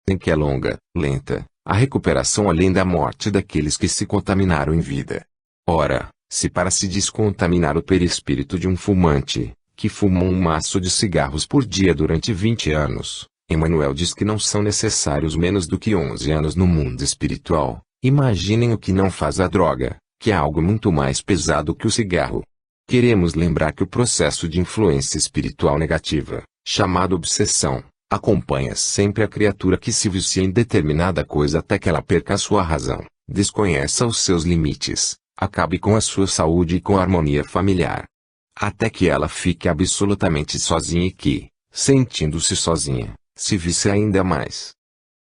Em que é longa, lenta, a recuperação além da morte daqueles que se contaminaram em vida. Ora, se para se descontaminar o perispírito de um fumante, que fumou um maço de cigarros por dia durante 20 anos, Emmanuel diz que não são necessários menos do que 11 anos no mundo espiritual, imaginem o que não faz a droga, que é algo muito mais pesado que o cigarro. Queremos lembrar que o processo de influência espiritual negativa, chamado obsessão, acompanha sempre a criatura que se vicia em determinada coisa até que ela perca a sua razão, desconheça os seus limites, acabe com a sua saúde e com a harmonia familiar. Até que ela fique absolutamente sozinha e que, sentindo-se sozinha, se vicie ainda mais.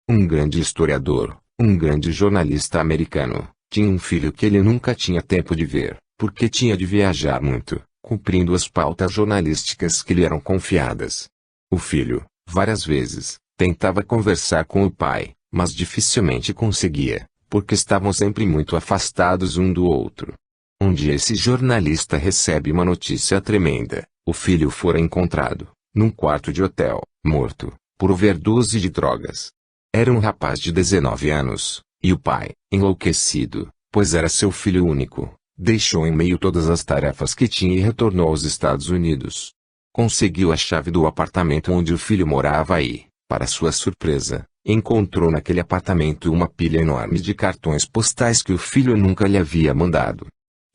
Um grande historiador, um grande jornalista americano, tinha um filho que ele nunca tinha tempo de ver, porque tinha de viajar muito, cumprindo as pautas jornalísticas que lhe eram confiadas. O filho, várias vezes, tentava conversar com o pai, mas dificilmente conseguia, porque estavam sempre muito afastados um do outro. Um dia esse jornalista recebe uma notícia tremenda: o filho fora encontrado, num quarto de hotel, morto, por overdose de drogas. Era um rapaz de 19 anos, e o pai, enlouquecido, pois era seu filho único, deixou em meio todas as tarefas que tinha e retornou aos Estados Unidos. Conseguiu a chave do apartamento onde o filho morava e, para sua surpresa, encontrou naquele apartamento uma pilha enorme de cartões postais que o filho nunca lhe havia mandado.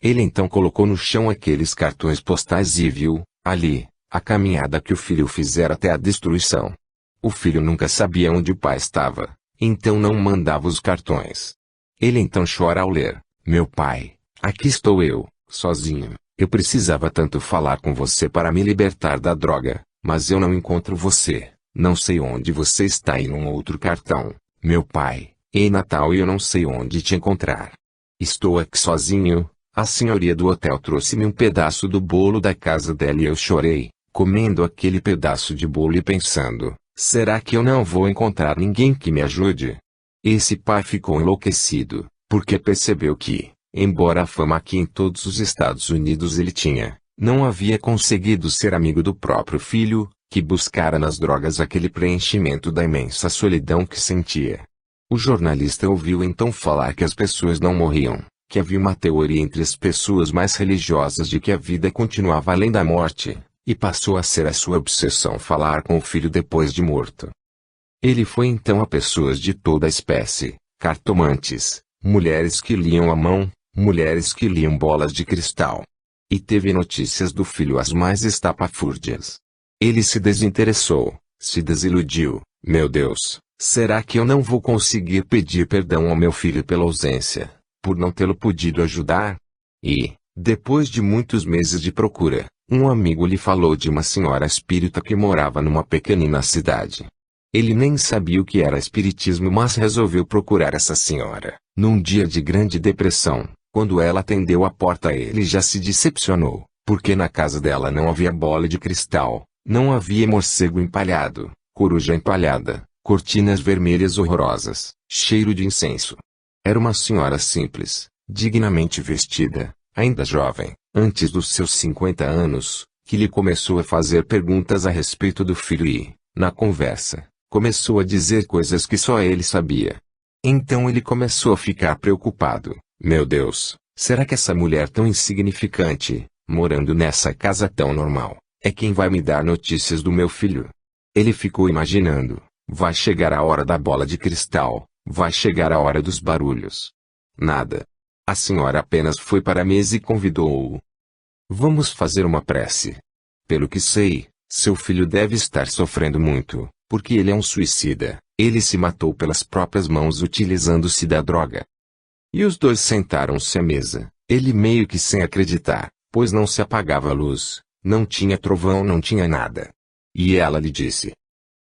Ele então colocou no chão aqueles cartões postais e viu, ali, a caminhada que o filho fizera até a destruição. O filho nunca sabia onde o pai estava, então não mandava os cartões. Ele então chora ao ler: meu pai, aqui estou eu, sozinho. Eu precisava tanto falar com você para me libertar da droga, mas eu não encontro você, não sei onde você está em um outro cartão, meu pai, em Natal e eu não sei onde te encontrar. Estou aqui sozinho, a senhoria do hotel trouxe-me um pedaço do bolo da casa dela e eu chorei, comendo aquele pedaço de bolo e pensando, será que eu não vou encontrar ninguém que me ajude? Esse pai ficou enlouquecido, porque percebeu que, embora a fama aqui em todos os Estados Unidos ele tinha, não havia conseguido ser amigo do próprio filho, que buscara nas drogas aquele preenchimento da imensa solidão que sentia. O jornalista ouviu então falar que as pessoas não morriam, que havia uma teoria entre as pessoas mais religiosas de que a vida continuava além da morte, e passou a ser a sua obsessão falar com o filho depois de morto. Ele foi então a pessoas de toda a espécie, cartomantes, mulheres que liam a mão, mulheres que liam bolas de cristal. E teve notícias do filho as mais estapafúrdias. Ele se desinteressou, se desiludiu. Meu Deus, será que eu não vou conseguir pedir perdão ao meu filho pela ausência, por não tê-lo podido ajudar? E, depois de muitos meses de procura, um amigo lhe falou de uma senhora espírita que morava numa pequenina cidade. Ele nem sabia o que era espiritismo, mas resolveu procurar essa senhora. Num dia de grande depressão, quando ela atendeu a porta ele já se decepcionou, porque na casa dela não havia bola de cristal, não havia morcego empalhado, coruja empalhada, cortinas vermelhas horrorosas, cheiro de incenso. Era uma senhora simples, dignamente vestida, ainda jovem, antes dos seus 50 anos, que lhe começou a fazer perguntas a respeito do filho e, na conversa, começou a dizer coisas que só ele sabia. Então ele começou a ficar preocupado. Meu Deus, será que essa mulher tão insignificante, morando nessa casa tão normal, é quem vai me dar notícias do meu filho? Ele ficou imaginando, vai chegar a hora da bola de cristal, vai chegar a hora dos barulhos. Nada. A senhora apenas foi para a mesa e convidou-o. Vamos fazer uma prece. Pelo que sei, seu filho deve estar sofrendo muito, porque ele é um suicida. Ele se matou pelas próprias mãos utilizando-se da droga. E os dois sentaram-se à mesa, ele meio que sem acreditar, pois não se apagava a luz, não tinha trovão, não tinha nada. E ela lhe disse: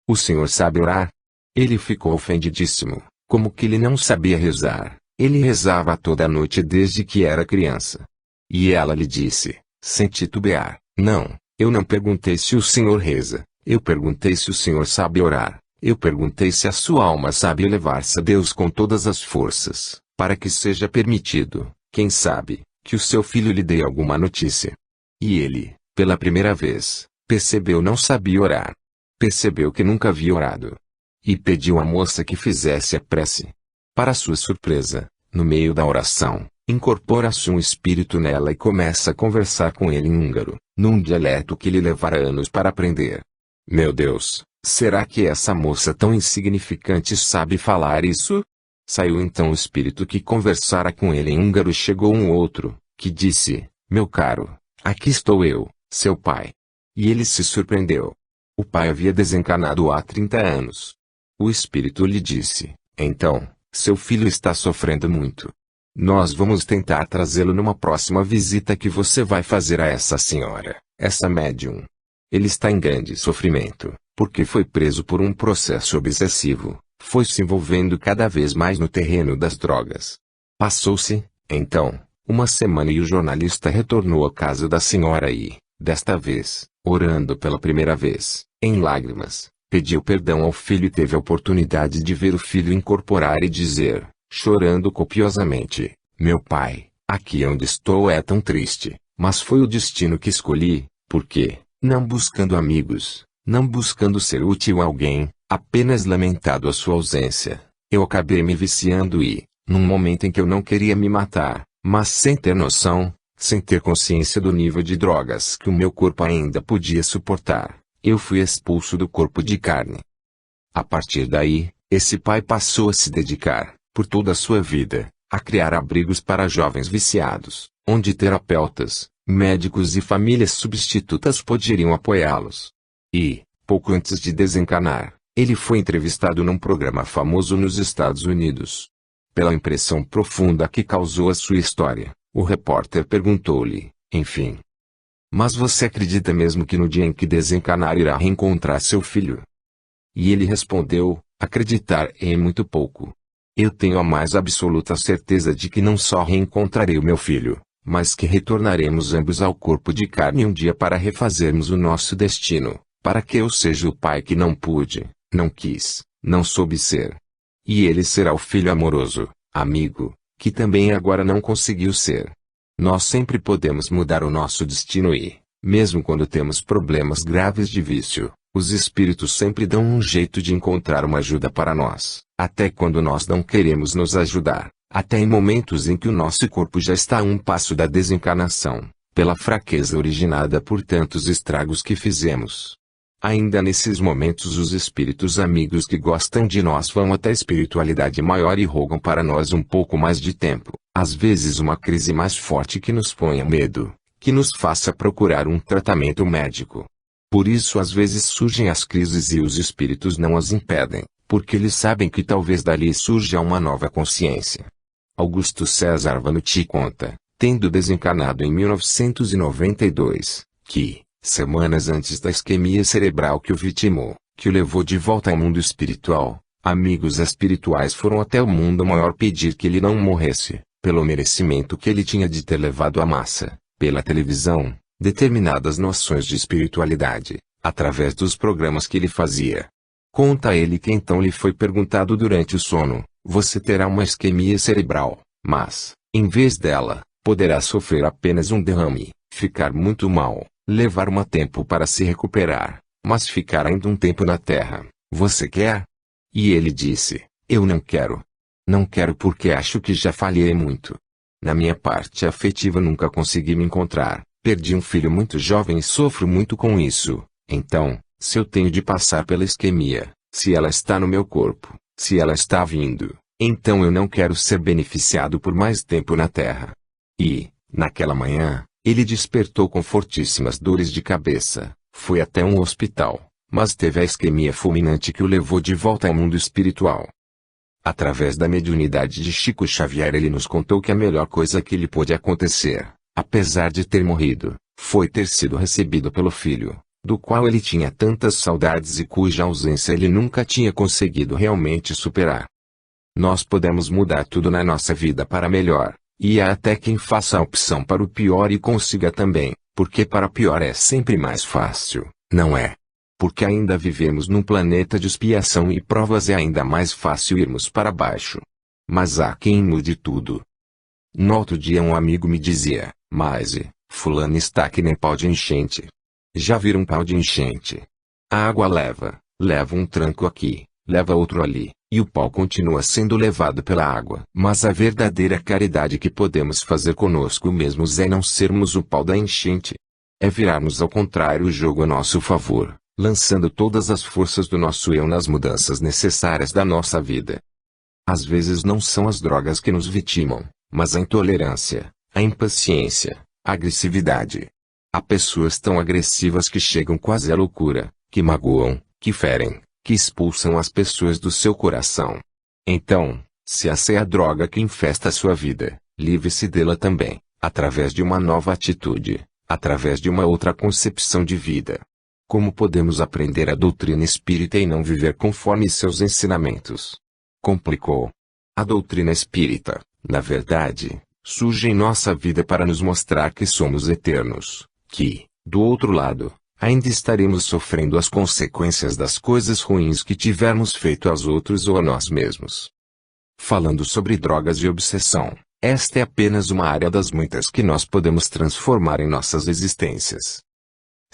o senhor sabe orar? Ele ficou ofendidíssimo, como que ele não sabia rezar. Ele rezava toda a noite desde que era criança. E ela lhe disse, sem titubear: não, eu não perguntei se o senhor reza, eu perguntei se o senhor sabe orar, eu perguntei se a sua alma sabe elevar-se a Deus com todas as forças, para que seja permitido, quem sabe, que o seu filho lhe dê alguma notícia. E ele, pela primeira vez, percebeu não sabia orar. Percebeu que nunca havia orado. e pediu à moça que fizesse a prece. Para sua surpresa, no meio da oração, incorpora-se um espírito nela e começa a conversar com ele em húngaro, num dialeto que lhe levará anos para aprender. Meu Deus, será que essa moça tão insignificante sabe falar isso? Saiu então o espírito que conversara com ele em húngaro e chegou um outro, que disse, meu caro, aqui estou eu, seu pai. E ele se surpreendeu. O pai havia desencarnado há 30 anos. O espírito lhe disse, então, seu filho está sofrendo muito. Nós vamos tentar trazê-lo numa próxima visita que você vai fazer a essa senhora, essa médium. Ele está em grande sofrimento, porque foi preso por um processo obsessivo, foi se envolvendo cada vez mais no terreno das drogas. Passou-se, então, uma semana e o jornalista retornou à casa da senhora e, desta vez, orando pela primeira vez, em lágrimas, pediu perdão ao filho e teve a oportunidade de ver o filho incorporar e dizer, chorando copiosamente, meu pai, aqui onde estou é tão triste, mas foi o destino que escolhi, porque, não buscando amigos, não buscando ser útil a alguém, apenas lamentado a sua ausência, eu acabei me viciando e, num momento em que eu não queria me matar, mas sem ter noção, sem ter consciência do nível de drogas que o meu corpo ainda podia suportar, eu fui expulso do corpo de carne. A partir daí, esse pai passou a se dedicar, por toda a sua vida, a criar abrigos para jovens viciados, onde terapeutas, médicos e famílias substitutas poderiam apoiá-los. E, pouco antes de desencarnar, ele foi entrevistado num programa famoso nos Estados Unidos. Pela impressão profunda que causou a sua história, o repórter perguntou-lhe, enfim. Mas você acredita mesmo que no dia em que desencarnar irá reencontrar seu filho? E ele respondeu, acreditar é muito pouco. Eu tenho a mais absoluta certeza de que não só reencontrarei o meu filho, mas que retornaremos ambos ao corpo de carne um dia para refazermos o nosso destino, para que eu seja o pai que não pude, não quis, não soube ser. E ele será o filho amoroso, amigo, que também agora não conseguiu ser. Nós sempre podemos mudar o nosso destino e, mesmo quando temos problemas graves de vício, os espíritos sempre dão um jeito de encontrar uma ajuda para nós, até quando nós não queremos nos ajudar, até em momentos em que o nosso corpo já está a um passo da desencarnação, pela fraqueza originada por tantos estragos que fizemos. Ainda nesses momentos os espíritos amigos que gostam de nós vão até a espiritualidade maior e rogam para nós um pouco mais de tempo, às vezes uma crise mais forte que nos ponha medo, que nos faça procurar um tratamento médico. Por isso às vezes surgem as crises e os espíritos não as impedem, porque eles sabem que talvez dali surja uma nova consciência. Augusto César Vanucci conta, tendo desencarnado em 1992, que, semanas antes da isquemia cerebral que o vitimou, que o levou de volta ao mundo espiritual, amigos espirituais foram até o mundo maior pedir que ele não morresse, pelo merecimento que ele tinha de ter levado à massa, pela televisão, determinadas noções de espiritualidade, através dos programas que ele fazia. Conta ele que então lhe foi perguntado durante o sono, você terá uma isquemia cerebral, mas, em vez dela, poderá sofrer apenas um derrame, ficar muito mal, levar um tempo para se recuperar, mas ficar ainda um tempo na Terra. Você quer? E ele disse, eu não quero. Não quero porque acho que já falhei muito. Na minha parte afetiva nunca consegui me encontrar, perdi um filho muito jovem e sofro muito com isso. Então, se eu tenho de passar pela isquemia, se ela está no meu corpo, se ela está vindo, então eu não quero ser beneficiado por mais tempo na Terra. E, naquela manhã, ele despertou com fortíssimas dores de cabeça, foi até um hospital, mas teve a isquemia fulminante que o levou de volta ao mundo espiritual. Através da mediunidade de Chico Xavier ele nos contou que a melhor coisa que lhe pôde acontecer, apesar de ter morrido, foi ter sido recebido pelo filho, do qual ele tinha tantas saudades e cuja ausência ele nunca tinha conseguido realmente superar. Nós podemos mudar tudo na nossa vida para melhor. E há até quem faça a opção para o pior e consiga também, porque para pior é sempre mais fácil, não é? Porque ainda vivemos num planeta de expiação e provas é ainda mais fácil irmos para baixo. Mas há quem mude tudo. No outro dia um amigo me dizia, mas, fulano está que nem pau de enchente. Já viram um pau de enchente? A água leva um tranco aqui, leva outro ali, e o pau continua sendo levado pela água. Mas a verdadeira caridade que podemos fazer conosco mesmos é não sermos o pau da enchente. É virarmos ao contrário o jogo a nosso favor, lançando todas as forças do nosso eu nas mudanças necessárias da nossa vida. Às vezes não são as drogas que nos vitimam, mas a intolerância, a impaciência, a agressividade. Há pessoas tão agressivas que chegam quase à loucura, que magoam, que ferem, que expulsam as pessoas do seu coração. Então, se essa é a droga que infesta a sua vida, livre-se dela também, através de uma nova atitude, através de uma outra concepção de vida. Como podemos aprender a doutrina espírita e não viver conforme seus ensinamentos? Complicou. A doutrina espírita, na verdade, surge em nossa vida para nos mostrar que somos eternos, que, do outro lado, ainda estaremos sofrendo as consequências das coisas ruins que tivermos feito aos outros ou a nós mesmos. Falando sobre drogas e obsessão, esta é apenas uma área das muitas que nós podemos transformar em nossas existências.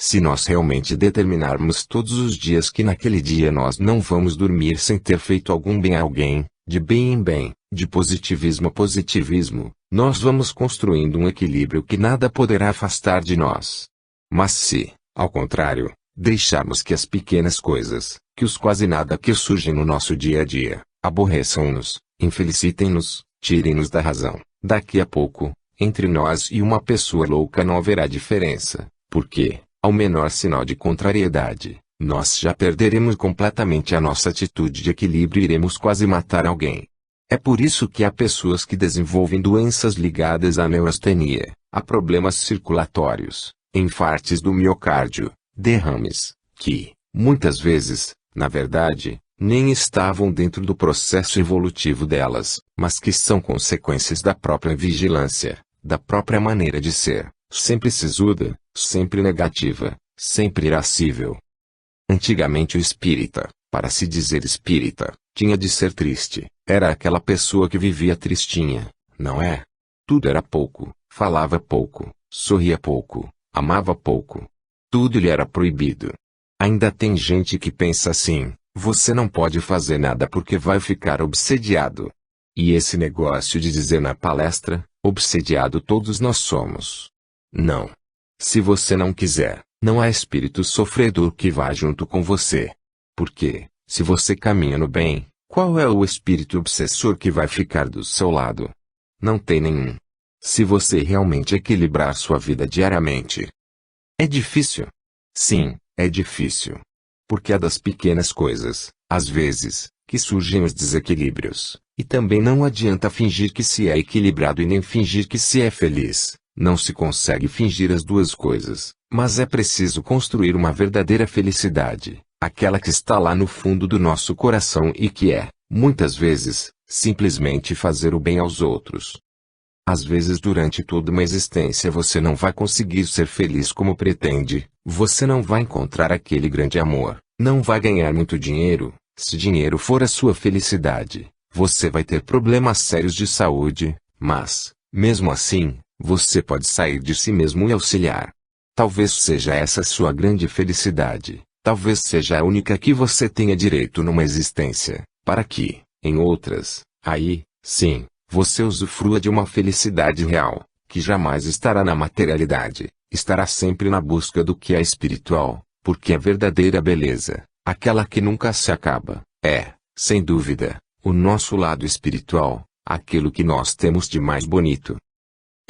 Se nós realmente determinarmos todos os dias que naquele dia nós não vamos dormir sem ter feito algum bem a alguém, de bem em bem, de positivismo a positivismo, nós vamos construindo um equilíbrio que nada poderá afastar de nós. Mas se, ao contrário, deixarmos que as pequenas coisas, que os quase nada que surgem no nosso dia a dia, aborreçam-nos, infelicitem-nos, tirem-nos da razão, daqui a pouco, entre nós e uma pessoa louca não haverá diferença, porque, ao menor sinal de contrariedade, nós já perderemos completamente a nossa atitude de equilíbrio e iremos quase matar alguém. É por isso que há pessoas que desenvolvem doenças ligadas à neurastenia, a problemas circulatórios, infartos do miocárdio, derrames, que, muitas vezes, na verdade, nem estavam dentro do processo evolutivo delas, mas que são consequências da própria vigilância, da própria maneira de ser, sempre sisuda, sempre negativa, sempre irascível. Antigamente o espírita, para se dizer espírita, tinha de ser triste, era aquela pessoa que vivia tristinha, não é? Tudo era pouco, falava pouco, sorria pouco, amava pouco. Tudo lhe era proibido. Ainda tem gente que pensa assim, você não pode fazer nada porque vai ficar obsediado. E esse negócio de dizer na palestra, obsediado todos nós somos. Não. Se você não quiser, não há espírito sofredor que vá junto com você. Porque, se você caminha no bem, qual é o espírito obsessor que vai ficar do seu lado? Não tem nenhum. Se você realmente equilibrar sua vida diariamente. É difícil? Sim, é difícil. Porque é das pequenas coisas, às vezes, que surgem os desequilíbrios, e também não adianta fingir que se é equilibrado e nem fingir que se é feliz. Não se consegue fingir as duas coisas, mas é preciso construir uma verdadeira felicidade, aquela que está lá no fundo do nosso coração e que é, muitas vezes, simplesmente fazer o bem aos outros. Às vezes durante toda uma existência você não vai conseguir ser feliz como pretende, você não vai encontrar aquele grande amor, não vai ganhar muito dinheiro, se dinheiro for a sua felicidade, você vai ter problemas sérios de saúde, mas, mesmo assim, você pode sair de si mesmo e auxiliar. Talvez seja essa sua grande felicidade, talvez seja a única que você tenha direito numa existência, para que, em outras, aí, sim, você usufrua de uma felicidade real, que jamais estará na materialidade, estará sempre na busca do que é espiritual, porque a verdadeira beleza, aquela que nunca se acaba, é, sem dúvida, o nosso lado espiritual, aquilo que nós temos de mais bonito.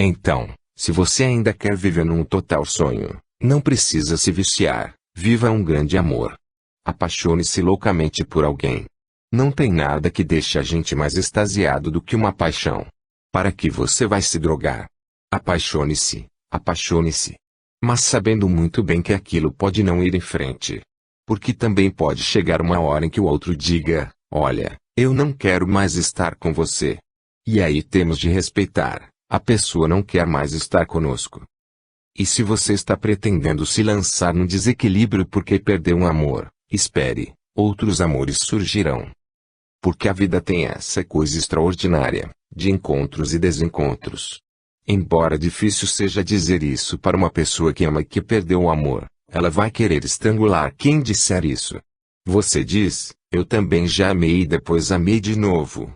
Então, se você ainda quer viver num total sonho, não precisa se viciar, viva um grande amor. Apaixone-se loucamente por alguém. Não tem nada que deixe a gente mais extasiado do que uma paixão. Para que você vai se drogar? Apaixone-se, apaixone-se. Mas sabendo muito bem que aquilo pode não ir em frente. Porque também pode chegar uma hora em que o outro diga, olha, eu não quero mais estar com você. E aí temos de respeitar. A pessoa não quer mais estar conosco. E se você está pretendendo se lançar no desequilíbrio porque perdeu um amor, espere, outros amores surgirão. Porque a vida tem essa coisa extraordinária, de encontros e desencontros. Embora difícil seja dizer isso para uma pessoa que ama e que perdeu o amor, ela vai querer estrangular quem disser isso. Você diz, eu também já amei e depois amei de novo.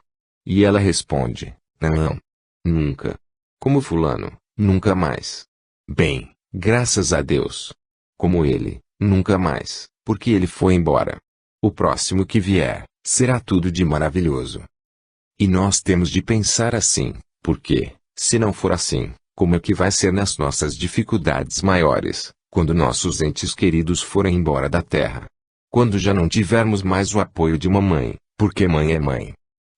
E ela responde, não. Nunca. Como fulano, nunca mais. Bem, graças a Deus. Como ele, nunca mais, porque ele foi embora. O próximo que vier, será tudo de maravilhoso. E nós temos de pensar assim, porque, se não for assim, como é que vai ser nas nossas dificuldades maiores, quando nossos entes queridos forem embora da terra? Quando já não tivermos mais o apoio de uma mãe, porque mãe é mãe.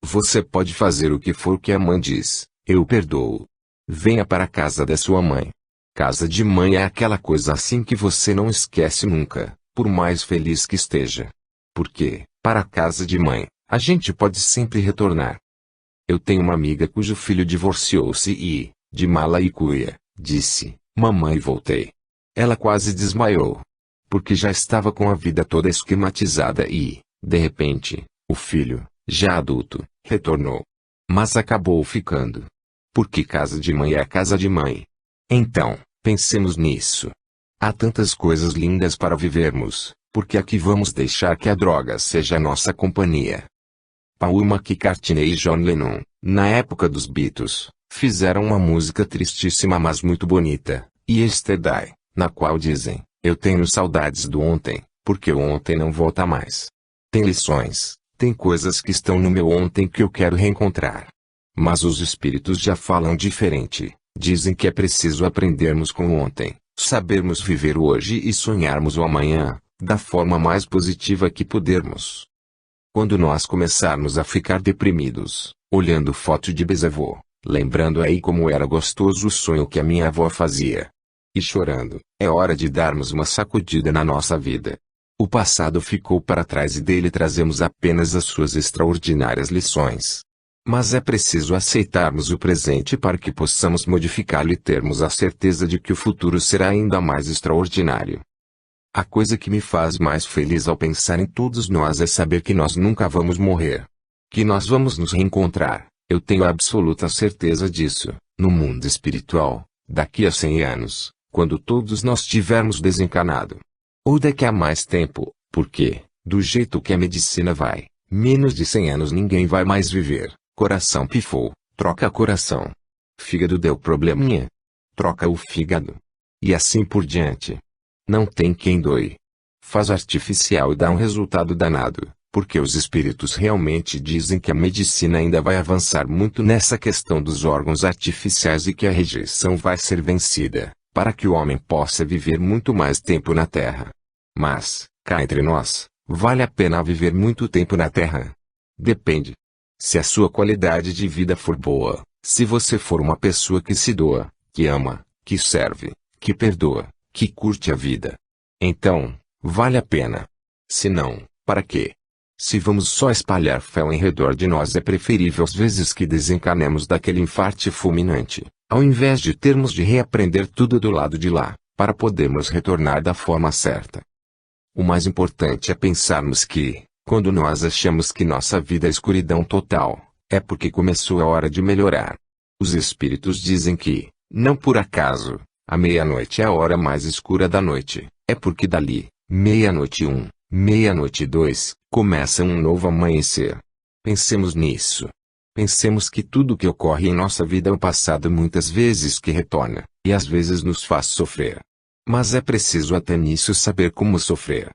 Você pode fazer o que for que a mãe diz, eu perdoo. Venha para a casa da sua mãe. Casa de mãe é aquela coisa assim que você não esquece nunca, por mais feliz que esteja. Porque, para a casa de mãe, a gente pode sempre retornar. Eu tenho uma amiga cujo filho divorciou-se e, de mala e cuia, disse, mamãe voltei. Ela quase desmaiou. Porque já estava com a vida toda esquematizada e, de repente, o filho, já adulto, retornou. Mas acabou ficando. Porque casa de mãe é casa de mãe. Então, pensemos nisso. Há tantas coisas lindas para vivermos, porque aqui vamos deixar que a droga seja a nossa companhia. Paul McCartney e John Lennon, na época dos Beatles, fizeram uma música tristíssima mas muito bonita, Yesterday, na qual dizem, eu tenho saudades do ontem, porque o ontem não volta mais. Tem lições, tem coisas que estão no meu ontem que eu quero reencontrar. Mas os espíritos já falam diferente, dizem que é preciso aprendermos com o ontem, sabermos viver o hoje e sonharmos o amanhã, da forma mais positiva que pudermos. Quando nós começarmos a ficar deprimidos, olhando foto de bisavô, lembrando aí como era gostoso o sonho que a minha avó fazia, e chorando, é hora de darmos uma sacudida na nossa vida. O passado ficou para trás e dele trazemos apenas as suas extraordinárias lições. Mas é preciso aceitarmos o presente para que possamos modificá-lo e termos a certeza de que o futuro será ainda mais extraordinário. A coisa que me faz mais feliz ao pensar em todos nós é saber que nós nunca vamos morrer. Que nós vamos nos reencontrar, eu tenho absoluta certeza disso, no mundo espiritual, daqui a 100 anos, quando todos nós tivermos desencarnado. Ou daqui a mais tempo, porque, do jeito que a medicina vai, menos de 100 anos ninguém vai mais viver. Coração pifou, troca coração. Fígado deu probleminha, troca o fígado. E assim por diante. Não tem quem doe. Faz artificial e dá um resultado danado, porque os espíritos realmente dizem que a medicina ainda vai avançar muito nessa questão dos órgãos artificiais e que a rejeição vai ser vencida, para que o homem possa viver muito mais tempo na Terra. Mas, cá entre nós, vale a pena viver muito tempo na Terra? Depende. Se a sua qualidade de vida for boa, se você for uma pessoa que se doa, que ama, que serve, que perdoa, que curte a vida, então, vale a pena. Se não, para quê? Se vamos só espalhar fel em redor de nós, é preferível às vezes que desencanemos daquele infarte fulminante, ao invés de termos de reaprender tudo do lado de lá, para podermos retornar da forma certa. O mais importante é pensarmos que, quando nós achamos que nossa vida é escuridão total, é porque começou a hora de melhorar. Os espíritos dizem que, não por acaso, a meia-noite é a hora mais escura da noite, é porque dali, meia-noite 1, meia-noite 2, começa um novo amanhecer. Pensemos nisso. Pensemos que tudo que ocorre em nossa vida é o passado muitas vezes que retorna, e às vezes nos faz sofrer. Mas é preciso até nisso saber como sofrer.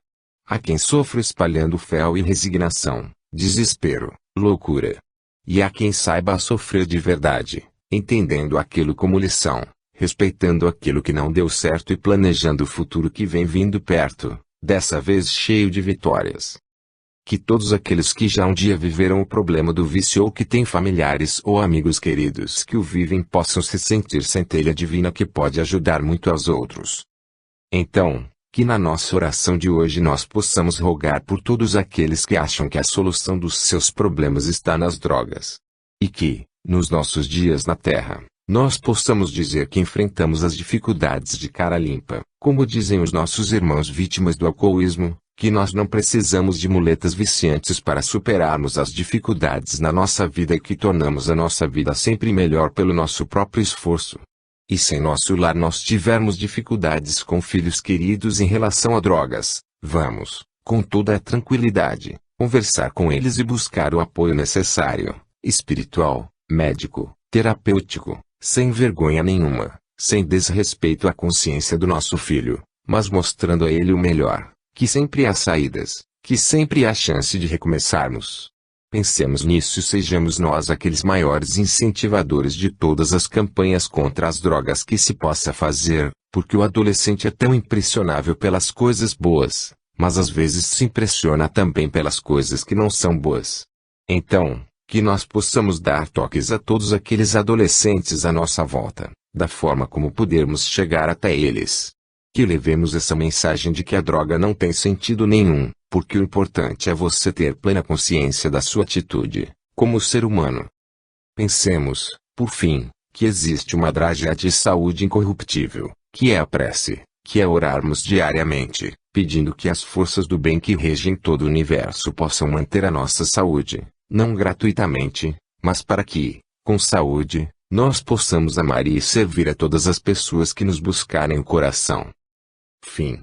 Há quem sofra espalhando fel e resignação, desespero, loucura. E há quem saiba sofrer de verdade, entendendo aquilo como lição, respeitando aquilo que não deu certo e planejando o futuro que vem vindo perto, dessa vez cheio de vitórias. Que todos aqueles que já um dia viveram o problema do vício ou que têm familiares ou amigos queridos que o vivem possam se sentir centelha divina que pode ajudar muito aos outros. Então, que na nossa oração de hoje nós possamos rogar por todos aqueles que acham que a solução dos seus problemas está nas drogas. E que, nos nossos dias na Terra, nós possamos dizer que enfrentamos as dificuldades de cara limpa, como dizem os nossos irmãos vítimas do alcoolismo, que nós não precisamos de muletas viciantes para superarmos as dificuldades na nossa vida e que tornamos a nossa vida sempre melhor pelo nosso próprio esforço. E se em nosso lar nós tivermos dificuldades com filhos queridos em relação a drogas, vamos, com toda a tranquilidade, conversar com eles e buscar o apoio necessário, espiritual, médico, terapêutico, sem vergonha nenhuma, sem desrespeito à consciência do nosso filho, mas mostrando a ele o melhor, que sempre há saídas, que sempre há chance de recomeçarmos. Pensemos nisso e sejamos nós aqueles maiores incentivadores de todas as campanhas contra as drogas que se possa fazer, porque o adolescente é tão impressionável pelas coisas boas, mas às vezes se impressiona também pelas coisas que não são boas. Então, que nós possamos dar toques a todos aqueles adolescentes à nossa volta, da forma como pudermos chegar até eles. Que levemos essa mensagem de que a droga não tem sentido nenhum, porque o importante é você ter plena consciência da sua atitude, como ser humano. Pensemos, por fim, que existe uma dragea de saúde incorruptível, que é a prece, que é orarmos diariamente, pedindo que as forças do bem que regem todo o universo possam manter a nossa saúde, não gratuitamente, mas para que, com saúde, nós possamos amar e servir a todas as pessoas que nos buscarem o coração. Fim.